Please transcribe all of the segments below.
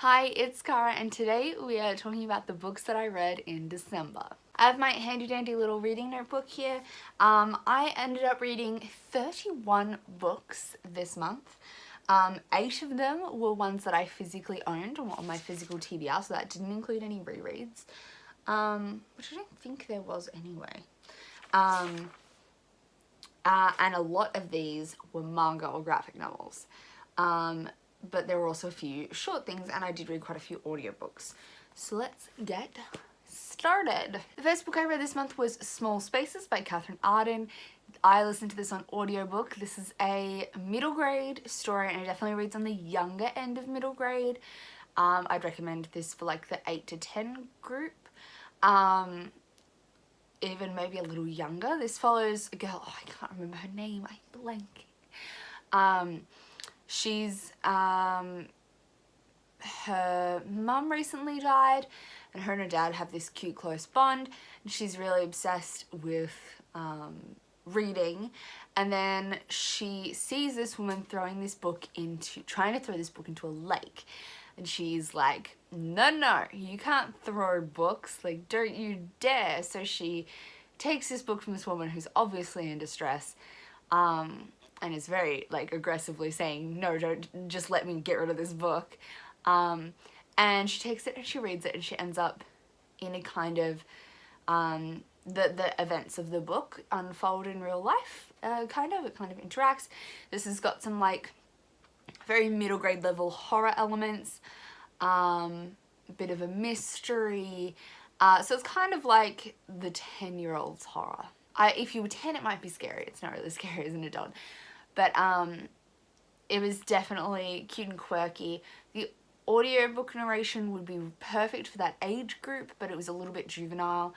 Hi, it's Cara and today we are talking about the books that I read in December. I have my handy dandy little reading notebook here. I ended up reading 31 books this month. 8 of them were ones that I physically owned on my physical TBR, so that didn't include any rereads, which I don't think there was anyway. And a lot of these were manga or graphic novels. But there were also a few short things, and I did read quite a few audiobooks. So let's get started. The first book I read this month was Small Spaces by Catherine Arden. I listened to this on audiobook. This is a middle grade story, and it definitely reads on the younger end of middle grade. I'd recommend this for like the 8 to 10 group. Even maybe a little younger. This follows a girl, I can't remember her name, I'm blanking. She's, her mum recently died, and her dad have this cute close bond, and she's really obsessed with reading, and then she sees this woman trying to throw this book into a lake, and she's like, no, you can't throw books, like, don't you dare. So she takes this book from this woman who's obviously in distress, and is very, like, aggressively saying, no, don't, just let me get rid of this book. And she takes it and she reads it, and she ends up in a kind of, the events of the book unfold in real life, it kind of interacts. This has got some, like, very middle grade level horror elements, a bit of a mystery, so it's kind of like the 10-year-old's horror. If you were 10, it might be scary. It's not really scary as an adult. But it was definitely cute and quirky. The audiobook narration would be perfect for that age group, but it was a little bit juvenile.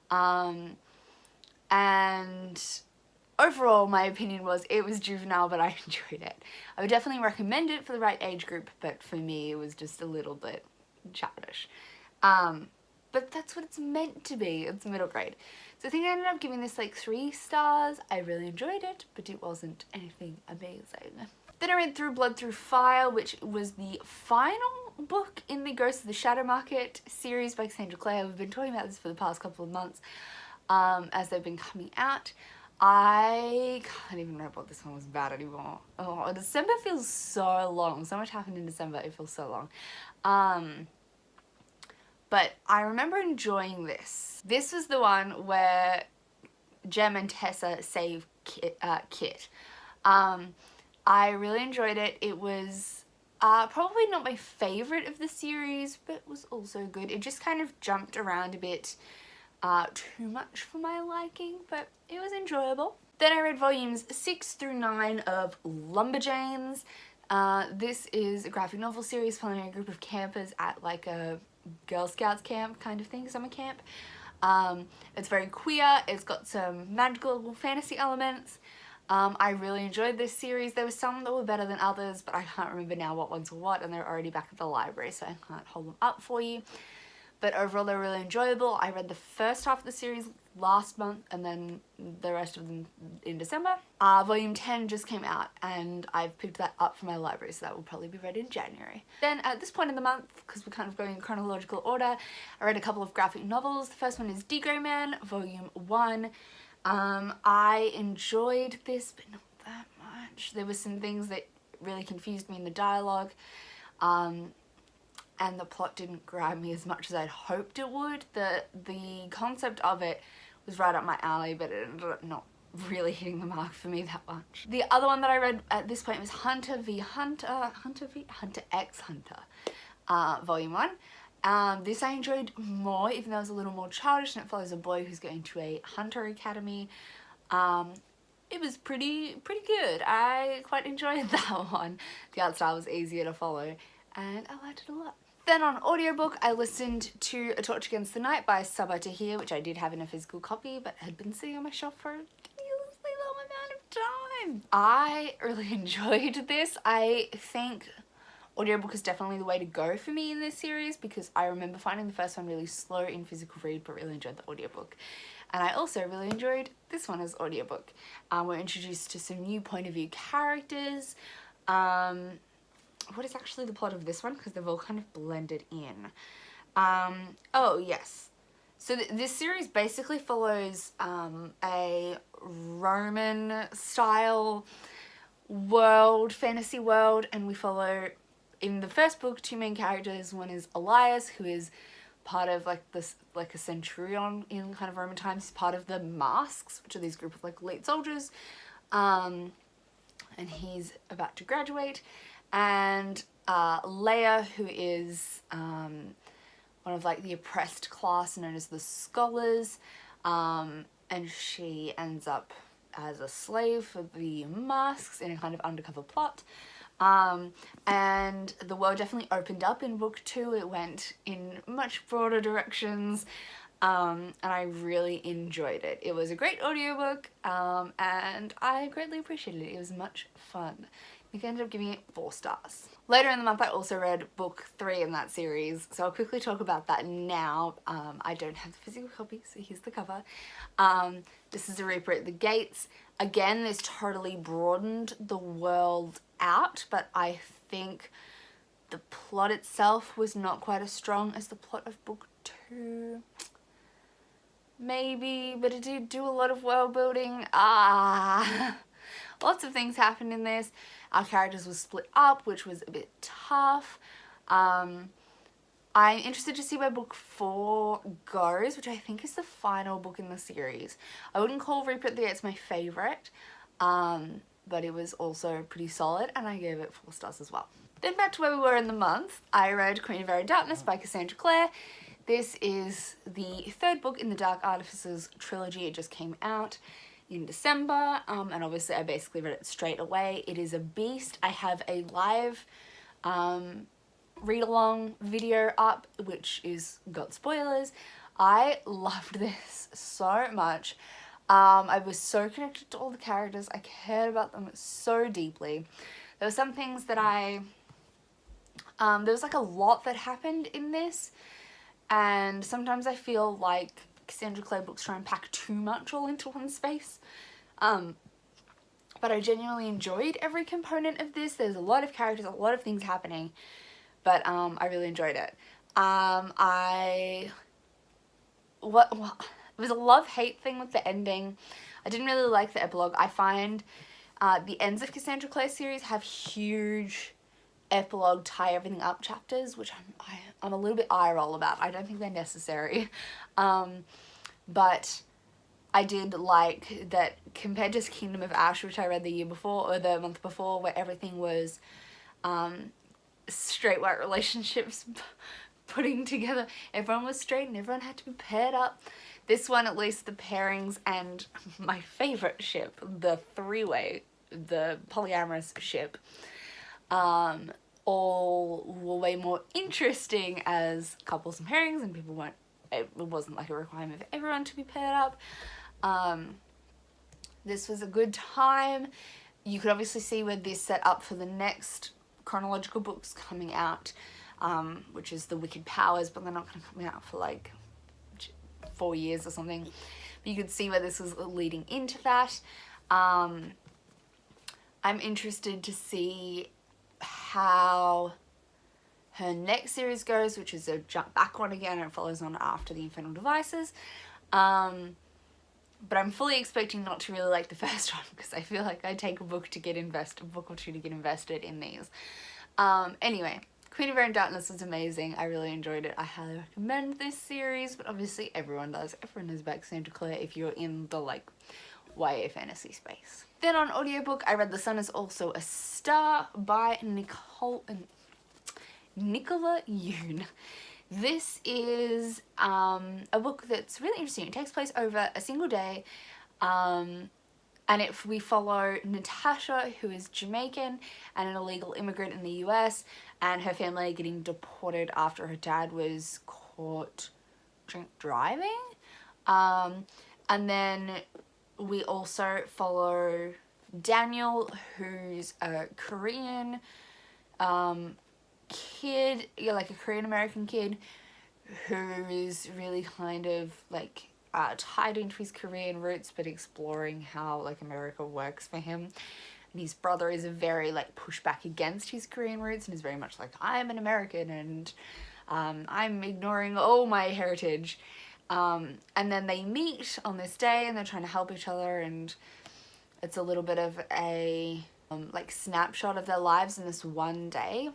And overall, my opinion was it was juvenile, but I enjoyed it. I would definitely recommend it for the right age group, but for me, it was just a little bit childish. But that's what it's meant to be. It's middle grade. So I think I ended up giving this like 3 stars. I really enjoyed it, but it wasn't anything amazing. Then I read through Blood Through Fire, which was the final book in the Ghost of the Shadow Market series by Cassandra Clare. We've been talking about this for the past couple of months as they've been coming out. I can't even remember what this one was about anymore. Oh, December feels so long. So much happened in December. It feels so long. But I remember enjoying this. This was the one where Jem and Tessa save Kit. I really enjoyed it. It was probably not my favourite of the series, but was also good. It just kind of jumped around a bit too much for my liking, but it was enjoyable. Then I read volumes 6 through 9 of Lumberjanes. This is a graphic novel series following a group of campers at like a Girl Scouts camp kind of thing, summer camp. It's very queer, it's got some magical fantasy elements. I really enjoyed this series. There were some that were better than others, but I can't remember now what ones were what, and they're already back at the library, so I can't hold them up for you. But overall, they're really enjoyable. I read the first half of the series last month, and then the rest of them in December. Volume 10 just came out, and I've picked that up from my library, so that will probably be read in January. Then at this point in the month, because we're kind of going in chronological order, I read a couple of graphic novels. The first one is D-Gray Man, Volume 1. I enjoyed this, but not that much. There were some things that really confused me in the dialogue, and the plot didn't grab me as much as I'd hoped it would. The concept of it was right up my alley, but it ended up not really hitting the mark for me that much. The other one that I read at this point was Hunter x Hunter, Volume 1. This I enjoyed more, even though it was a little more childish, and it follows a boy who's going to a hunter academy. It was pretty good. I quite enjoyed that one. The art style was easier to follow, and I liked it a lot. Then on audiobook, I listened to A Torch Against the Night by Sabaa Tahir, which I did have in a physical copy, but had been sitting on my shelf for a ridiculously long amount of time. I really enjoyed this. I think audiobook is definitely the way to go for me in this series, because I remember finding the first one really slow in physical read, but really enjoyed the audiobook. And I also really enjoyed this one as audiobook. We're introduced to some new point of view characters. what is actually the plot of this one, because they've all kind of blended in. Oh yes, so this series basically follows a Roman style world, fantasy world, and we follow in the first book 2 main characters. One is Elias, who is part of like this, like a centurion in kind of Roman times. He's part of the Masks, which are these group of like elite soldiers, and he's about to graduate. And Leia, who is one of like the oppressed class known as the Scholars, and she ends up as a slave for the Masks in a kind of undercover plot. And the world definitely opened up in book 2. It went in much broader directions, and I really enjoyed it. It was a great audiobook, and I greatly appreciated it. It was much fun. We ended up giving it 4 stars. Later in the month I also read book 3 in that series, so I'll quickly talk about that now. I don't have the physical copy, so here's the cover. This is A Reaper at the Gates. Again, this totally broadened the world out, but I think the plot itself was not quite as strong as the plot of book 2. Maybe, but it did do a lot of world building. Lots of things happened in this. Our characters were split up, which was a bit tough. I'm interested to see where book 4 goes, which I think is the final book in the series. I wouldn't call Reaper at the Gates my favourite, but it was also pretty solid, and I gave it 4 stars as well. Then back to where we were in the month, I read Queen of Air and Darkness by Cassandra Clare. This is the 3rd book in the Dark Artificers trilogy. It just came out in December, and obviously I basically read it straight away. It is a beast. I have a live read-along video up, which is got spoilers. I loved this so much. I was so connected to all the characters. I cared about them so deeply. There were some things that there was like a lot that happened in this, and sometimes I feel like Cassandra Clare books try and pack too much all into one space. But I genuinely enjoyed every component of this. There's a lot of characters, a lot of things happening, but I really enjoyed it. It was a love-hate thing with the ending. I didn't really like the epilogue. I find the ends of Cassandra Clare's series have huge epilogue tie everything up chapters, which I'm a little bit eye roll about. I don't think they're necessary. But I did like that compared to Kingdom of Ash, which I read the year before, or the month before, where everything was straight white relationships putting together. Everyone was straight and everyone had to be paired up. This one, at least the pairings and my favourite ship, the 3-way, the polyamorous ship, all were way more interesting as couples and pairings, and people weren't, it wasn't like a requirement for everyone to be paired up. This was a good time. You could obviously see where this set up for the next chronological books coming out, which is the Wicked Powers, but they're not going to come out for like 4 years or something. But you could see where this was leading into that. I'm interested to see how her next series goes, which is a jump back one again, and it follows on after the Infernal Devices. But I'm fully expecting not to really like the first one, because I feel like I take a book or two to get invested in these. Anyway, Queen of Air and Darkness was amazing. I really enjoyed it. I highly recommend this series, but obviously everyone does. Everyone knows about Cassandra Clare if you're in the like YA fantasy space. Then on audiobook, I read The Sun Is Also a Star by Nicola Yoon. This is a book that's really interesting. It takes place over a single day, and we follow Natasha, who is Jamaican and an illegal immigrant in the US, and her family getting deported after her dad was caught drink driving. And then we also follow Daniel, who's a Korean kid, like a Korean American kid, who is really kind of like tied into his Korean roots, but exploring how like America works for him. and his brother is a very like pushback against his Korean roots and is very much like, I'm an American and I'm ignoring all my heritage. And then they meet on this day and they're trying to help each other, and it's a little bit of a like snapshot of their lives in this one day.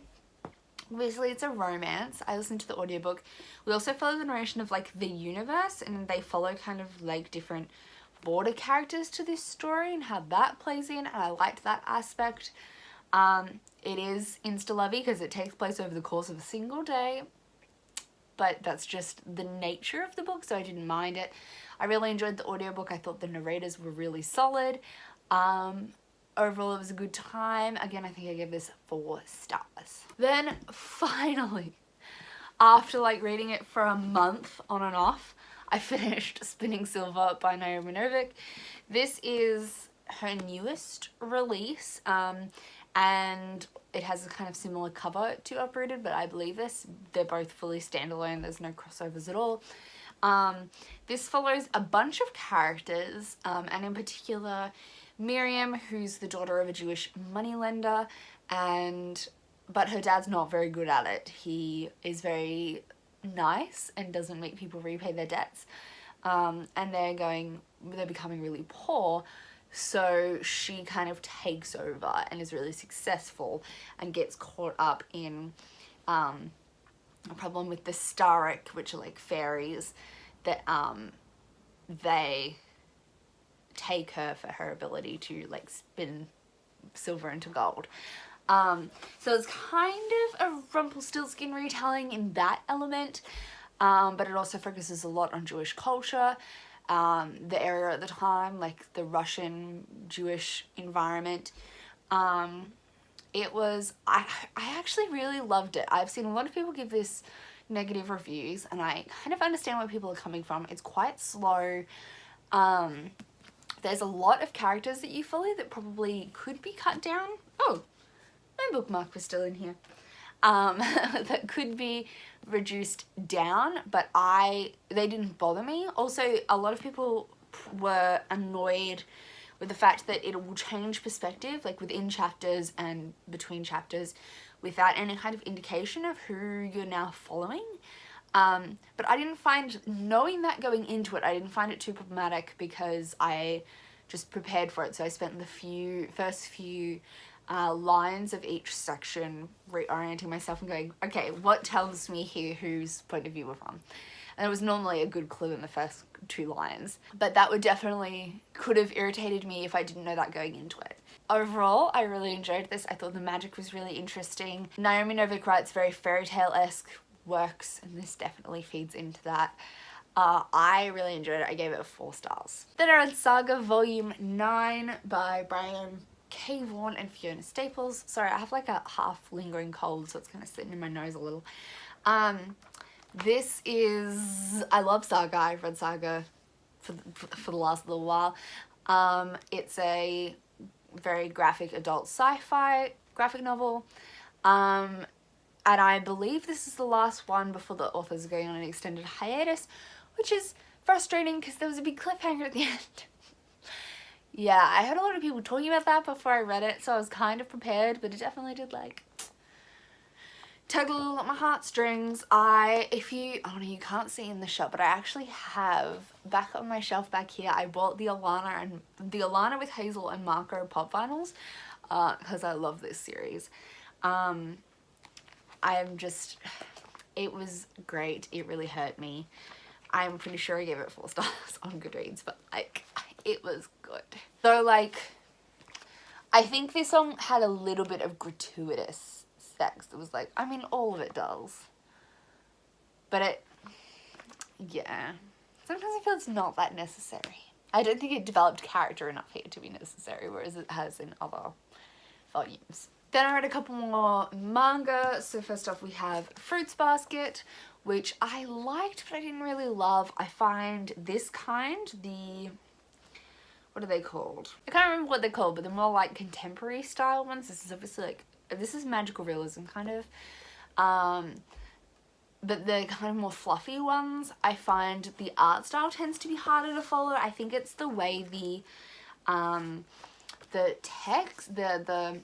Obviously it's a romance. I listened to the audiobook. We also follow the narration of like the universe, and they follow kind of like different border characters to this story and how that plays in, and I liked that aspect. It is insta-lovey because it takes place over the course of a single day, but that's just the nature of the book, so I didn't mind it. I really enjoyed the audiobook. I thought the narrators were really solid. Overall, it was a good time. Again, I think I gave this 4 stars. Then finally, after like reading it for a month on and off, I finished Spinning Silver by Naomi Novik. This is her newest release, and it has a kind of similar cover to Uprooted, but I believe they're both fully standalone. There's no crossovers at all. This follows a bunch of characters, and in particular Miriam, who's the daughter of a Jewish moneylender, but her dad's not very good at it. He is very nice and doesn't make people repay their debts, and they're becoming really poor, so she kind of takes over and is really successful and gets caught up in a problem with the Starrick, which are like fairies that they take her for her ability to like spin silver into gold. So it's kind of a Rumpelstiltskin retelling in that element, but it also focuses a lot on Jewish culture, the area at the time, like the Russian Jewish environment. It was, I actually really loved it. I've seen a lot of people give this negative reviews, and I kind of understand where people are coming from. It's quite slow. There's a lot of characters that you follow that probably could be cut down. Oh, my bookmark was still in here. That could be reduced down, but they didn't bother me. Also, a lot of people were annoyed with the fact that it will change perspective, like within chapters and between chapters, without any kind of indication of who you're now following. But I didn't find, knowing that going into it, I didn't find it too problematic because I just prepared for it. So I spent the first few lines of each section reorienting myself and going, okay, what tells me here whose point of view we're from? And it was normally a good clue in the first 2 lines, but that could have irritated me if I didn't know that going into it. Overall, I really enjoyed this. I thought the magic was really interesting. Naomi Novik writes very fairy tale-esque works, and this definitely feeds into that. I really enjoyed it. I gave it 4 stars. Then I read Saga Volume 9 by Brian K. Vaughan and Fiona Staples. Sorry, I have like a half lingering cold, so it's kind of sitting in my nose a little. This is, I love Saga. I've read Saga for the last little while. It's a very graphic adult sci-fi graphic novel. And I believe this is the last one before the authors are going on an extended hiatus, which is frustrating because there was a big cliffhanger at the end. Yeah, I heard a lot of people talking about that before I read it, so I was kind of prepared, but it definitely did like tug a little at my heartstrings. You can't see in the shop, but I actually have back on my shelf back here, I bought the Alana with Hazel and Marco pop vinyls, because I love this series. It was great. It really hurt me. I'm pretty sure I gave it 4 stars on Goodreads, but like, it was good. Though like, I think this song had a little bit of gratuitous sex. It was like, I mean, all of it does. But yeah. Sometimes I feel it's not that necessary. I don't think it developed character enough here to be necessary, whereas it has in other volumes. Then I read a couple more manga. So first off we have Fruits Basket, which I liked but I didn't really love. I find this kind, what are they called? I can't remember what they're called, but they're more like contemporary style ones. This is obviously like, this is magical realism kind of. But the kind of more fluffy ones, I find the art style tends to be harder to follow. I think it's the way the the text, the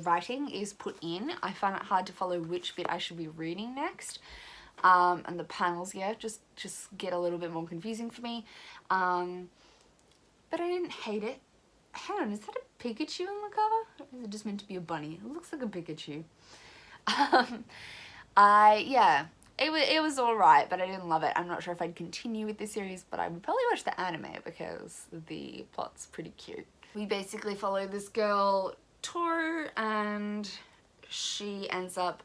writing is put in. I find it hard to follow which bit I should be reading next. And the panels, yeah, just get a little bit more confusing for me. But I didn't hate it. Hang on, is that a Pikachu on the cover? Or is it just meant to be a bunny? It looks like a Pikachu. Yeah, it was alright, but I didn't love it. I'm not sure if I'd continue with this series, but I would probably watch the anime because the plot's pretty cute. We basically follow this girl, Toru, and she ends up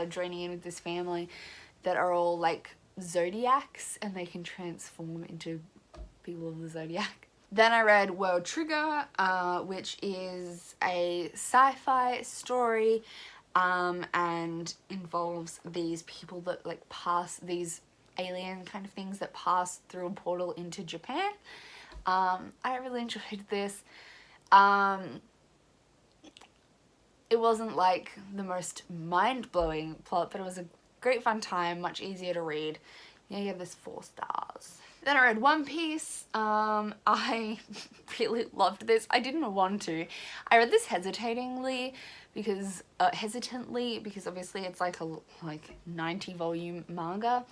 joining in with this family that are all like zodiacs, and they can transform into people of the zodiac. Then I read World Trigger, which is a sci-fi story and involves these people that like pass, these alien kind of things that pass through a portal into Japan. I really enjoyed this. It wasn't like the most mind-blowing plot, but it was a great fun time, much easier to read. Yeah, I gave this 4 stars. Then I read One Piece. I really loved this. I didn't want to. I read this hesitantly because obviously it's like a 90 volume manga.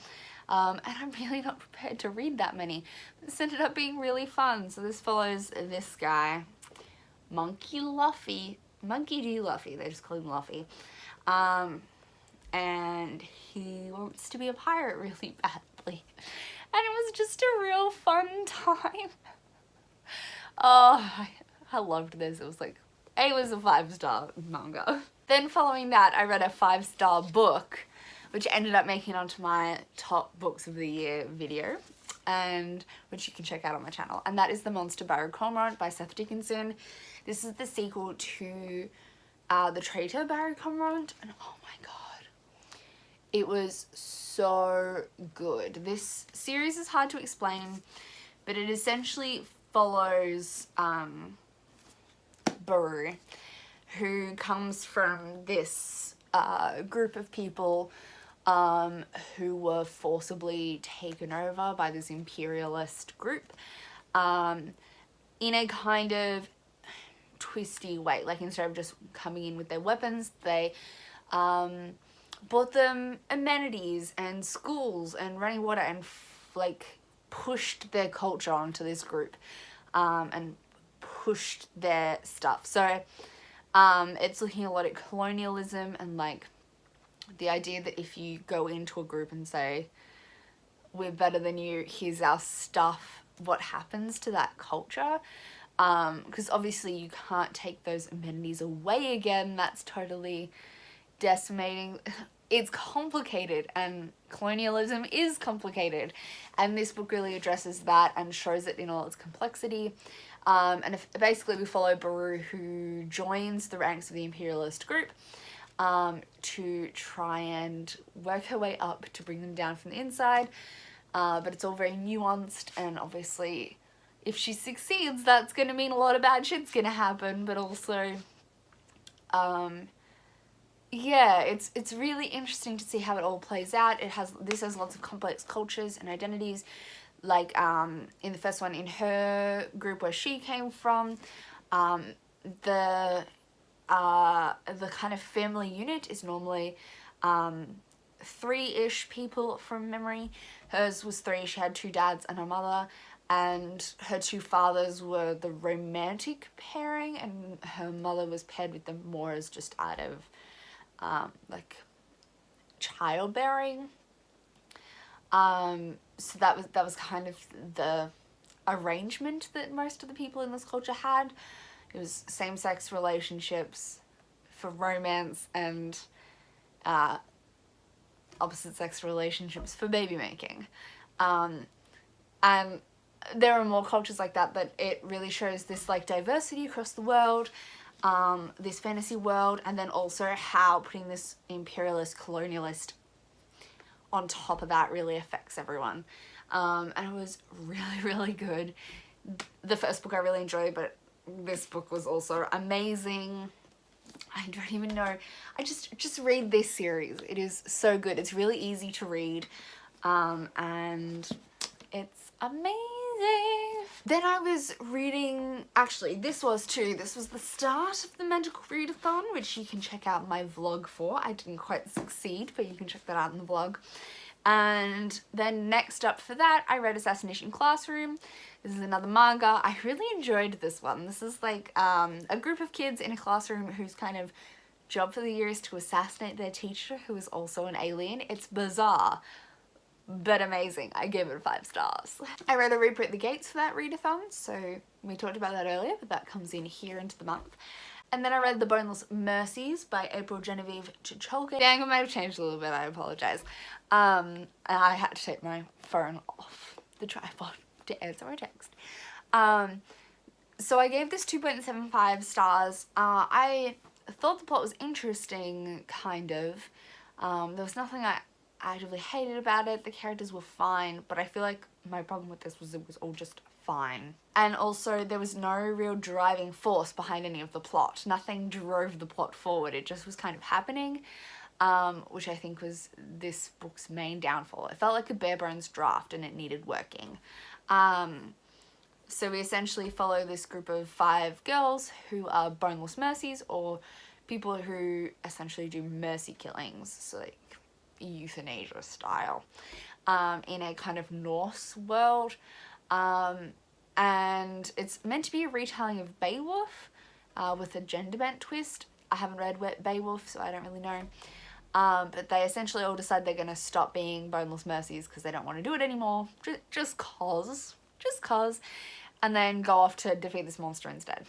And I'm really not prepared to read that many. This ended up being really fun. So this follows this guy, Monkey D. Luffy, they just call him Luffy. And he wants to be a pirate really badly. And it was just a real fun time. Oh, I loved this. It was a 5-star manga. Then following that, I read a 5-star book, which ended up making it onto my top books of the year video, and which you can check out on my channel. And that is The Monster Barry Cormorant by Seth Dickinson. This is the sequel to The Traitor Barry Cormorant, and oh my god, it was so good. This series is hard to explain, but it essentially follows Baru, who comes from this group of people who were forcibly taken over by this imperialist group in a kind of twisty way. Like, instead of just coming in with their weapons, they bought them amenities and schools and running water and pushed their culture onto this group and pushed their stuff. So it's looking a lot at colonialism and the idea that if you go into a group and say, we're better than you, here's our stuff, what happens to that culture? Because obviously you can't take those amenities away again. That's totally decimating. It's complicated, and colonialism is complicated, and this book really addresses that and shows it in all its complexity. And basically we follow Baru, who joins the ranks of the imperialist group to try and work her way up to bring them down from the inside, but it's all very nuanced, and obviously if she succeeds, that's going to mean a lot of bad shit's going to happen, but also yeah, it's really interesting to see how it all plays out. This has lots of complex cultures and identities, like in the first one, in her group where she came from, the kind of family unit is normally 3-ish people from memory. Hers was 3. She had 2 dads and her mother, and her 2 fathers were the romantic pairing, and her mother was paired with them more as just out of childbearing. So that was kind of the arrangement that most of the people in this culture had. It was same-sex relationships for romance and opposite-sex relationships for baby making. And there are more cultures like that, but it really shows this diversity across the world, this fantasy world, and then also how putting this imperialist colonialist on top of that really affects everyone. And it was really, really good. The first book I really enjoyed, but this book was also amazing. I don't even know. I just read this series. It is so good. It's really easy to read, and it's amazing. amazing. Then I was reading, actually this was the start of the Magical Readathon, which you can check out my vlog for. I didn't quite succeed, but you can check that out in the vlog. And then next up for that, I read Assassination Classroom. This is another manga. I really enjoyed this one. This is like a group of kids in a classroom whose kind of job for the year is to assassinate their teacher, who is also an alien. It's bizarre, but amazing. I gave it 5 stars. I read A Reaper at the Gates for that readathon, so we talked about that earlier, but that comes in here into the month. And then I read The Boneless Mercies by April Genevieve Chicholke. Dang, I might have changed a little bit, I apologise. And I had to take my phone off the tripod to answer my text. So I gave this 2.75 stars. I thought the plot was interesting, kind of. There was nothing I actively hated about it. The characters were fine, but I feel like my problem with this was it was all just fine. And also there was no real driving force behind any of the plot. Nothing drove the plot forward. It just was kind of happening, which I think was this book's main downfall. It felt like a bare bones draft and it needed working. So we essentially follow this group of 5 girls who are boneless mercies, or people who essentially do mercy killings, so like euthanasia style, in a kind of Norse world. And it's meant to be a retelling of Beowulf, with a gender bent twist. I haven't read Beowulf, so I don't really know. But they essentially all decide they're going to stop being boneless mercies because they don't want to do it anymore, just cause, and then go off to defeat this monster instead.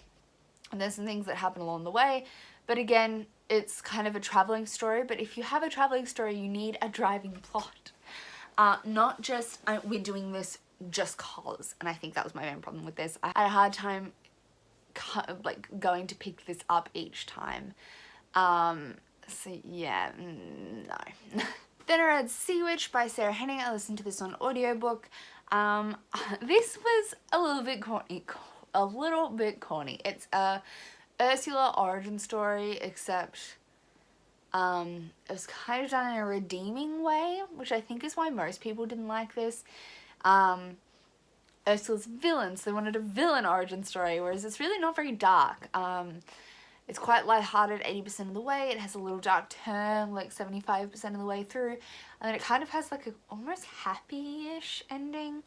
And there's some things that happen along the way, but again, it's kind of a traveling story. But if you have a traveling story, you need a driving plot, not just we're doing this just cause. And I think that was my main problem with this. I had a hard time like going to pick this up each time. So yeah, no. Then I read Sea Witch by Sarah Henning. I listened to this on audiobook. This was a little bit corny. It's a Ursula origin story, except it was kind of done in a redeeming way, which I think is why most people didn't like this. Ursula's villains, they wanted a villain origin story, whereas it's really not very dark. It's quite lighthearted 80% of the way. It has a little dark turn like 75% of the way through, and then it kind of has like a almost happy-ish ending.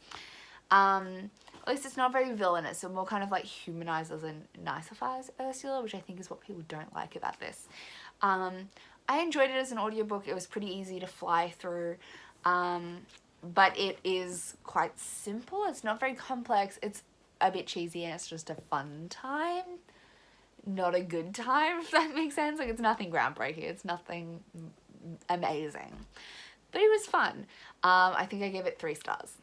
At least it's not very villainous. It more kind of like humanizes and niceifies Ursula, which I think is what people don't like about this. I enjoyed it as an audiobook. It was pretty easy to fly through, but it is quite simple. It's not very complex. It's a bit cheesy and it's just a fun time. Not a good time, if that makes sense. Like, it's nothing groundbreaking. It's nothing amazing. But it was fun. I think I gave it 3 stars.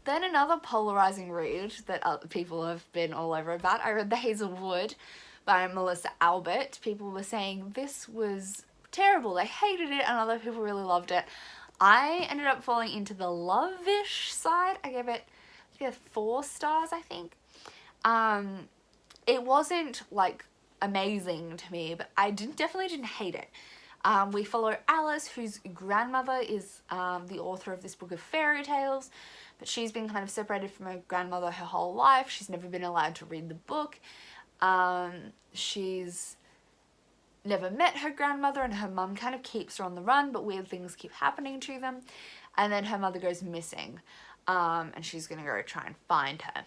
Then another polarizing read that other people have been all over about. I read The Hazel Wood by Melissa Albert. People were saying this was terrible. They hated it, and other people really loved it. I ended up falling into the love-ish side. I gave it 4 stars, I think. It wasn't like amazing to me, but I definitely didn't hate it. We follow Alice, whose grandmother is the author of this book of fairy tales, but she's been kind of separated from her grandmother her whole life. She's never been allowed to read the book. She's never met her grandmother, and her mum kind of keeps her on the run, but weird things keep happening to them. And then her mother goes missing, and she's gonna go try and find her.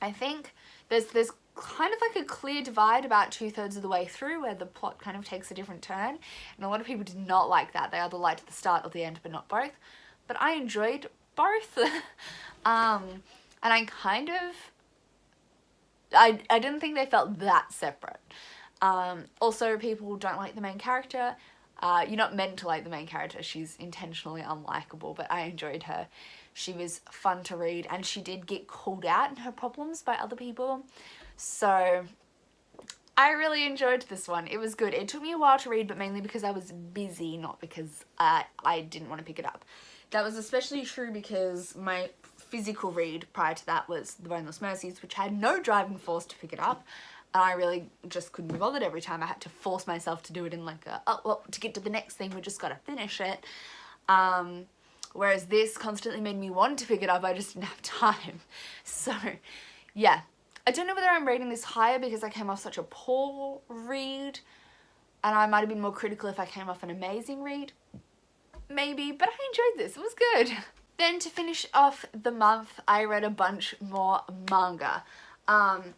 I think there's kind of like a clear divide about 2/3 of the way through where the plot kind of takes a different turn, and a lot of people did not like that. They either liked the start or the end, but not both. But I enjoyed both. And I kind of I didn't think they felt that separate. Also, people don't like the main character. You're not meant to like the main character. She's intentionally unlikable, but I enjoyed her. She was fun to read, and she did get called out in her problems by other people. So I really enjoyed this one. It was good. It took me a while to read, but mainly because I was busy, not because I didn't want to pick it up. That was especially true because my physical read prior to that was The Boneless Mercies, which had no driving force to pick it up. And I really just couldn't be bothered every time. I had to force myself to do it in like a, oh, well, to get to the next thing, we just got to finish it. Whereas this constantly made me want to pick it up, I just didn't have time. So yeah, I don't know whether I'm rating this higher because I came off such a poor read, and I might have been more critical if I came off an amazing read. Maybe, but I enjoyed this, it was good. Then to finish off the month, I read a bunch more manga.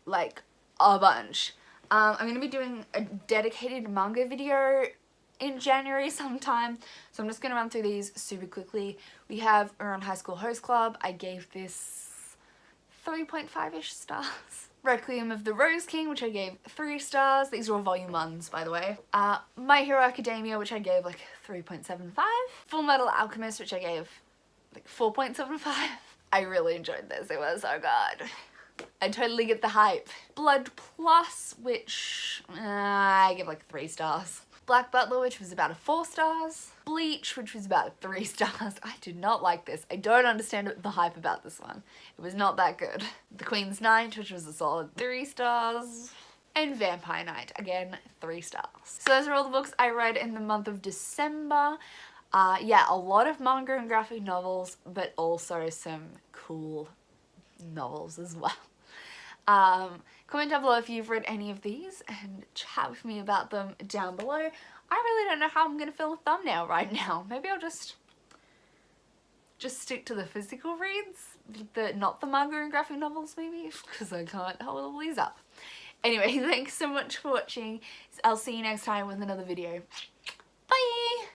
Like a bunch. I'm going to be doing a dedicated manga video in January sometime, so I'm just going to run through these super quickly. We have Around High School Host Club. I gave this 3.5-ish stars. Requiem of the Rose King, which I gave 3 stars. These are all volume 1s, by the way. My Hero Academia, which I gave like 3.75. Full Metal Alchemist, which I gave like 4.75. I really enjoyed this. It was so good. I totally get the hype. Blood Plus, which I give like 3 stars. Black Butler, which was about a 4 stars. Bleach, which was about 3 stars. I did not like this. I don't understand the hype about this one. It was not that good. The Queen's Knight, which was a solid 3 stars. And Vampire Knight, again, 3 stars. So those are all the books I read in the month of December. Yeah, a lot of manga and graphic novels, but also some cool novels as well. Comment down below if you've read any of these and chat with me about them down below. I really don't know how I'm gonna film a thumbnail right now. Maybe I'll just stick to the physical reads, not the manga and graphic novels maybe, because I can't hold all these up. Anyway, thanks so much for watching. I'll see you next time with another video.